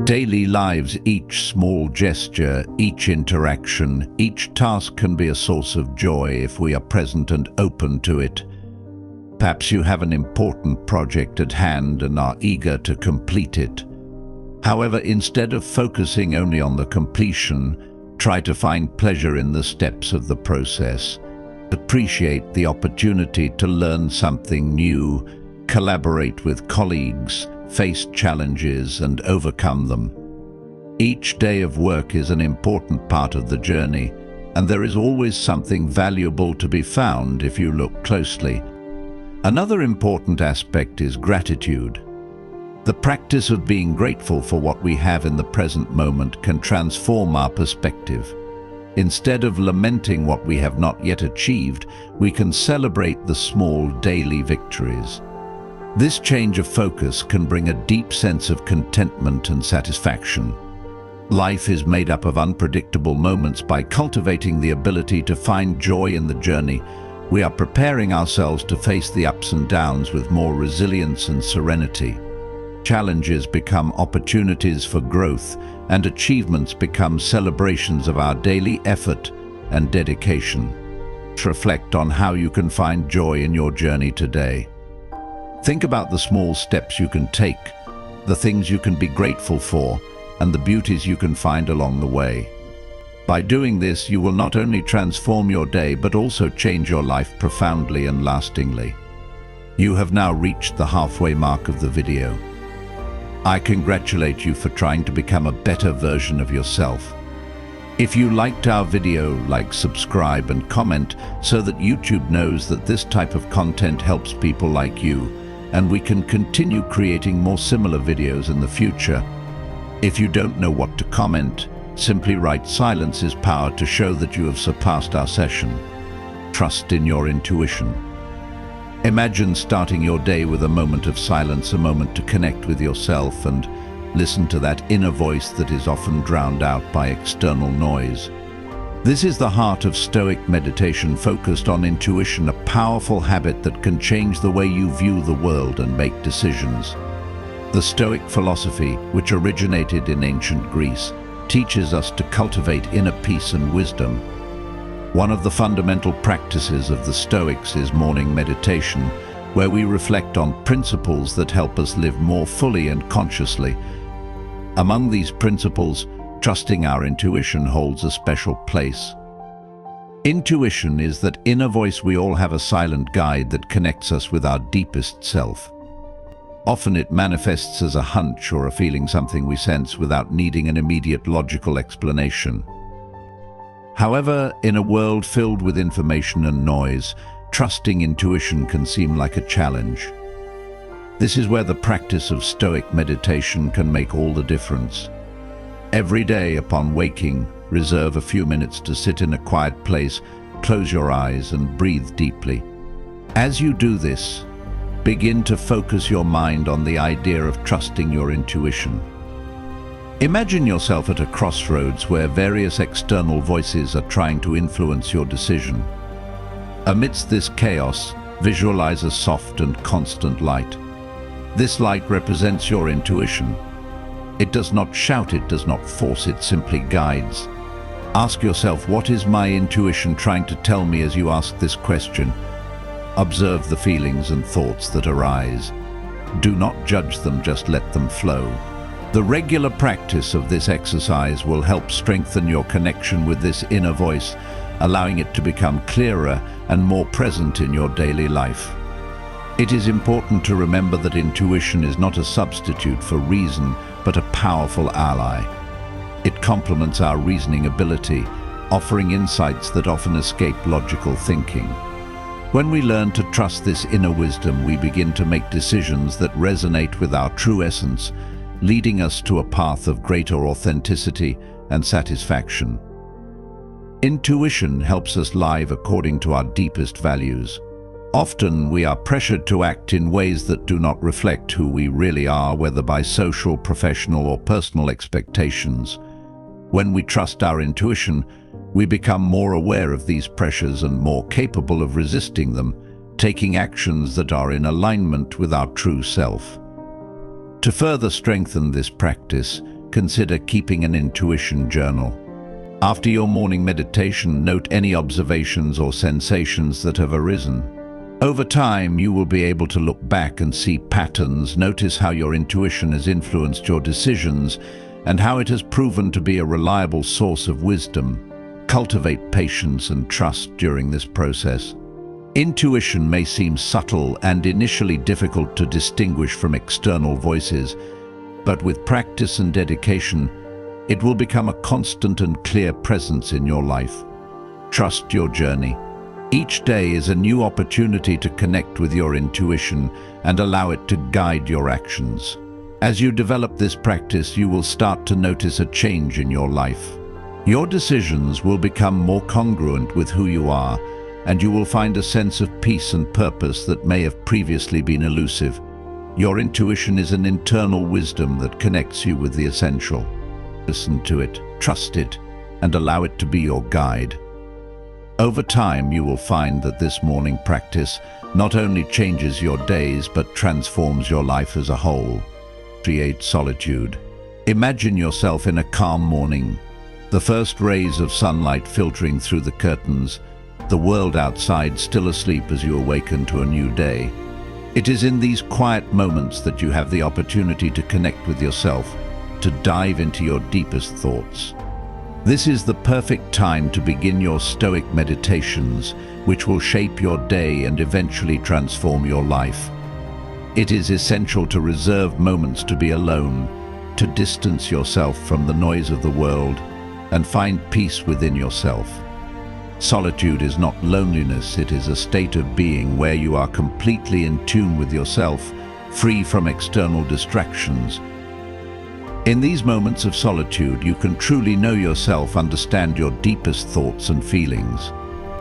Daily lives, each small gesture, each interaction, each task can be a source of joy if we are present and open to it. Perhaps you have an important project at hand and are eager to complete it. However, instead of focusing only on the completion, try to find pleasure in the steps of the process. Appreciate the opportunity to learn something new, collaborate with colleagues, face challenges and overcome them. Each day of work is an important part of the journey, and there is always something valuable to be found if you look closely. Another important aspect is gratitude. The practice of being grateful for what we have in the present moment can transform our perspective. Instead of lamenting what we have not yet achieved, we can celebrate the small daily victories. This change of focus can bring a deep sense of contentment and satisfaction. Life is made up of unpredictable moments. By cultivating the ability to find joy in the journey, we are preparing ourselves to face the ups and downs with more resilience and serenity. Challenges become opportunities for growth, and achievements become celebrations of our daily effort and dedication. Reflect on how you can find joy in your journey today. Think about the small steps you can take, the things you can be grateful for, and the beauties you can find along the way. By doing this, you will not only transform your day, but also change your life profoundly and lastingly. You have now reached the halfway mark of the video. I congratulate you for trying to become a better version of yourself. If you liked our video, like, subscribe, and comment so that YouTube knows that this type of content helps people like you, and we can continue creating more similar videos in the future. If you don't know what to comment, simply write "Silence is power" to show that you have surpassed our session. Trust in your intuition. Imagine starting your day with a moment of silence, a moment to connect with yourself and listen to that inner voice that is often drowned out by external noise. This is the heart of Stoic meditation, focused on intuition, a powerful habit that can change the way you view the world and make decisions. The Stoic philosophy, which originated in ancient Greece, teaches us to cultivate inner peace and wisdom. One of the fundamental practices of the Stoics is morning meditation, where we reflect on principles that help us live more fully and consciously. Among these principles, trusting our intuition holds a special place. Intuition is that inner voice we all have, a silent guide that connects us with our deepest self. Often it manifests as a hunch or a feeling, something we sense without needing an immediate logical explanation. However, in a world filled with information and noise, trusting intuition can seem like a challenge. This is where the practice of Stoic meditation can make all the difference. Every day upon waking, reserve a few minutes to sit in a quiet place, close your eyes and breathe deeply. As you do this, begin to focus your mind on the idea of trusting your intuition. Imagine yourself at a crossroads where various external voices are trying to influence your decision. Amidst this chaos, visualize a soft and constant light. This light represents your intuition. It does not shout, it does not force, it simply guides. Ask yourself, what is my intuition trying to tell me? As you ask this question, observe the feelings and thoughts that arise. Do not judge them, just let them flow. The regular practice of this exercise will help strengthen your connection with this inner voice, allowing it to become clearer and more present in your daily life. It is important to remember that intuition is not a substitute for reason, but a powerful ally. It complements our reasoning ability, offering insights that often escape logical thinking. When we learn to trust this inner wisdom, we begin to make decisions that resonate with our true essence, leading us to a path of greater authenticity and satisfaction. Intuition helps us live according to our deepest values. Often we are pressured to act in ways that do not reflect who we really are, whether by social, professional, or personal expectations. When we trust our intuition, we become more aware of these pressures and more capable of resisting them, taking actions that are in alignment with our true self. To further strengthen this practice, consider keeping an intuition journal. After your morning meditation, note any observations or sensations that have arisen. Over time, you will be able to look back and see patterns, notice how your intuition has influenced your decisions, and how it has proven to be a reliable source of wisdom. Cultivate patience and trust during this process. Intuition may seem subtle and initially difficult to distinguish from external voices, but with practice and dedication, it will become a constant and clear presence in your life. Trust your journey. Each day is a new opportunity to connect with your intuition and allow it to guide your actions. As you develop this practice, you will start to notice a change in your life. Your decisions will become more congruent with who you are, and you will find a sense of peace and purpose that may have previously been elusive. Your intuition is an internal wisdom that connects you with the essential. Listen to it, trust it, and allow it to be your guide. Over time, you will find that this morning practice not only changes your days but transforms your life as a whole. Create solitude. Imagine yourself in a calm morning, the first rays of sunlight filtering through the curtains, the world outside still asleep as you awaken to a new day. It is in these quiet moments that you have the opportunity to connect with yourself, to dive into your deepest thoughts. This is the perfect time to begin your Stoic meditations, which will shape your day and eventually transform your life. It is essential to reserve moments to be alone, to distance yourself from the noise of the world, and find peace within yourself. Solitude is not loneliness, it is a state of being where you are completely in tune with yourself, free from external distractions. In these moments of solitude, you can truly know yourself, understand your deepest thoughts and feelings.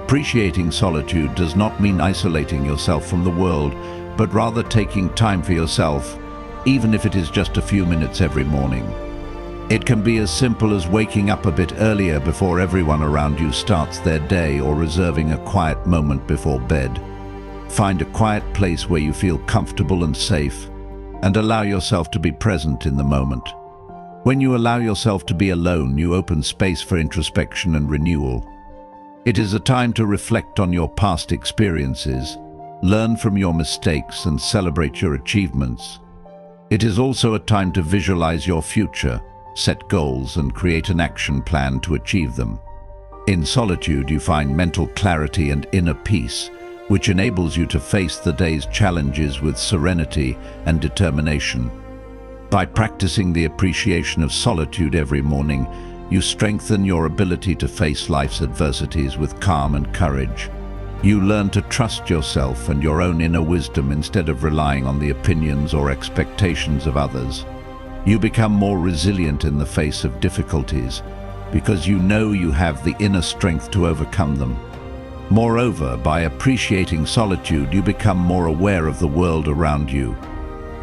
Appreciating solitude does not mean isolating yourself from the world, but rather taking time for yourself, even if it is just a few minutes every morning. It can be as simple as waking up a bit earlier before everyone around you starts their day, or reserving a quiet moment before bed. Find a quiet place where you feel comfortable and safe, and allow yourself to be present in the moment. When you allow yourself to be alone, you open space for introspection and renewal. It is a time to reflect on your past experiences, learn from your mistakes, and celebrate your achievements. It is also a time to visualize your future, set goals, and create an action plan to achieve them. In solitude, you find mental clarity and inner peace, which enables you to face the day's challenges with serenity and determination. By practicing the appreciation of solitude every morning, you strengthen your ability to face life's adversities with calm and courage. You learn to trust yourself and your own inner wisdom instead of relying on the opinions or expectations of others. You become more resilient in the face of difficulties because you know you have the inner strength to overcome them. Moreover, by appreciating solitude, you become more aware of the world around you.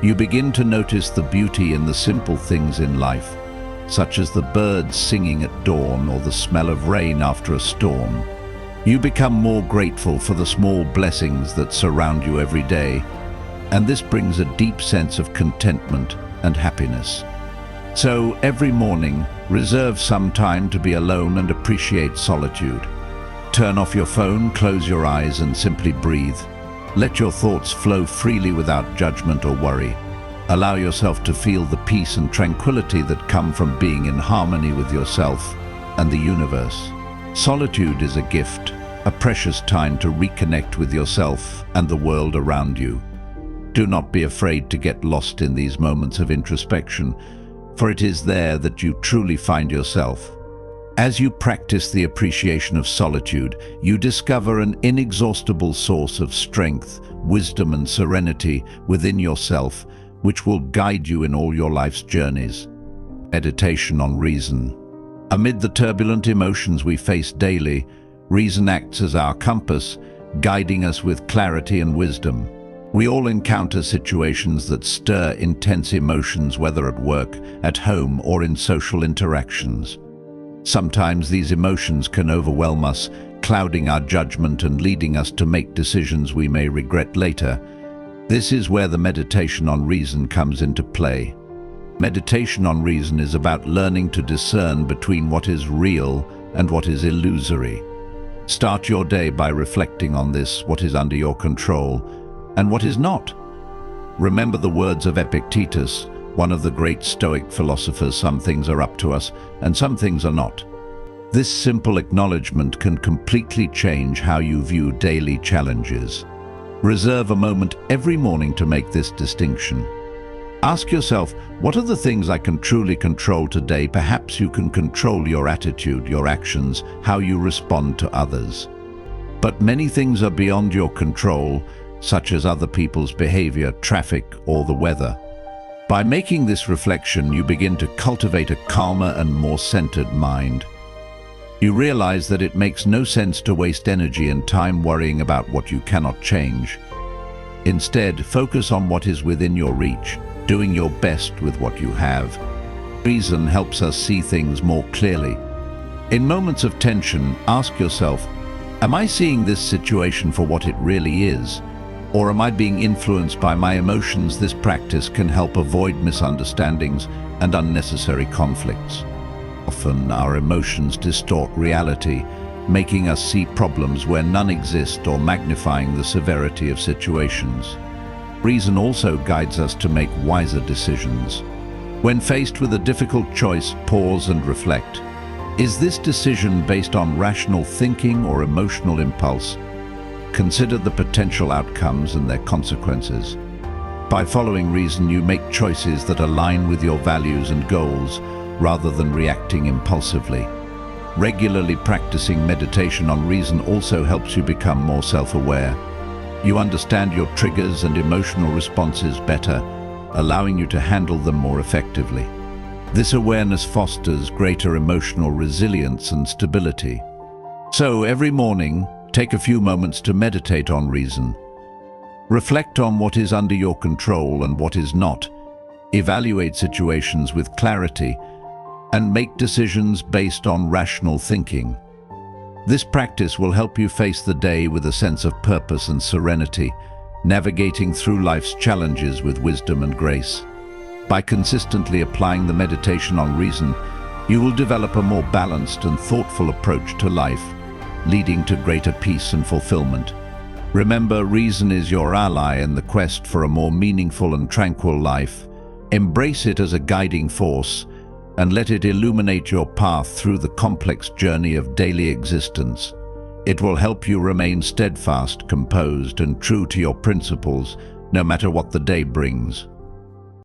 You begin to notice the beauty in the simple things in life, such as the birds singing at dawn or the smell of rain after a storm. You become more grateful for the small blessings that surround you every day, and this brings a deep sense of contentment and happiness. So, every morning, reserve some time to be alone and appreciate solitude. Turn off your phone, close your eyes, and simply breathe. Let your thoughts flow freely without judgment or worry. Allow yourself to feel the peace and tranquility that come from being in harmony with yourself and the universe. Solitude is a gift, a precious time to reconnect with yourself and the world around you. Do not be afraid to get lost in these moments of introspection, for it is there that you truly find yourself. As you practice the appreciation of solitude, you discover an inexhaustible source of strength, wisdom, and serenity within yourself, which will guide you in all your life's journeys. Meditation on reason. Amid the turbulent emotions we face daily, reason acts as our compass, guiding us with clarity and wisdom. We all encounter situations that stir intense emotions, whether at work, at home, or in social interactions. Sometimes these emotions can overwhelm us, clouding our judgment and leading us to make decisions we may regret later. This is where the meditation on reason comes into play. Meditation on reason is about learning to discern between what is real and what is illusory. Start your day by reflecting on this, what is under your control and what is not. Remember the words of Epictetus, one of the great Stoic philosophers: some things are up to us and some things are not. This simple acknowledgement can completely change how you view daily challenges. Reserve a moment every morning to make this distinction. Ask yourself, what are the things I can truly control today? Perhaps you can control your attitude, your actions, how you respond to others. But many things are beyond your control, such as other people's behavior, traffic, or the weather. By making this reflection, you begin to cultivate a calmer and more centered mind. You realize that it makes no sense to waste energy and time worrying about what you cannot change. Instead, focus on what is within your reach, doing your best with what you have. Reason helps us see things more clearly. In moments of tension, ask yourself, am I seeing this situation for what it really is? Or am I being influenced by my emotions? This practice can help avoid misunderstandings and unnecessary conflicts. Often, our emotions distort reality, making us see problems where none exist or magnifying the severity of situations. Reason also guides us to make wiser decisions. When faced with a difficult choice, pause and reflect. Is this decision based on rational thinking or emotional impulse? Consider the potential outcomes and their consequences. By following reason, you make choices that align with your values and goals, rather than reacting impulsively. Regularly practicing meditation on reason also helps you become more self-aware. You understand your triggers and emotional responses better, allowing you to handle them more effectively. This awareness fosters greater emotional resilience and stability. So, every morning, take a few moments to meditate on reason. Reflect on what is under your control and what is not. Evaluate situations with clarity and make decisions based on rational thinking. This practice will help you face the day with a sense of purpose and serenity, navigating through life's challenges with wisdom and grace. By consistently applying the meditation on reason, you will develop a more balanced and thoughtful approach to life, leading to greater peace and fulfillment. Remember, reason is your ally in the quest for a more meaningful and tranquil life. Embrace it as a guiding force and let it illuminate your path through the complex journey of daily existence. It will help you remain steadfast, composed, and true to your principles, no matter what the day brings.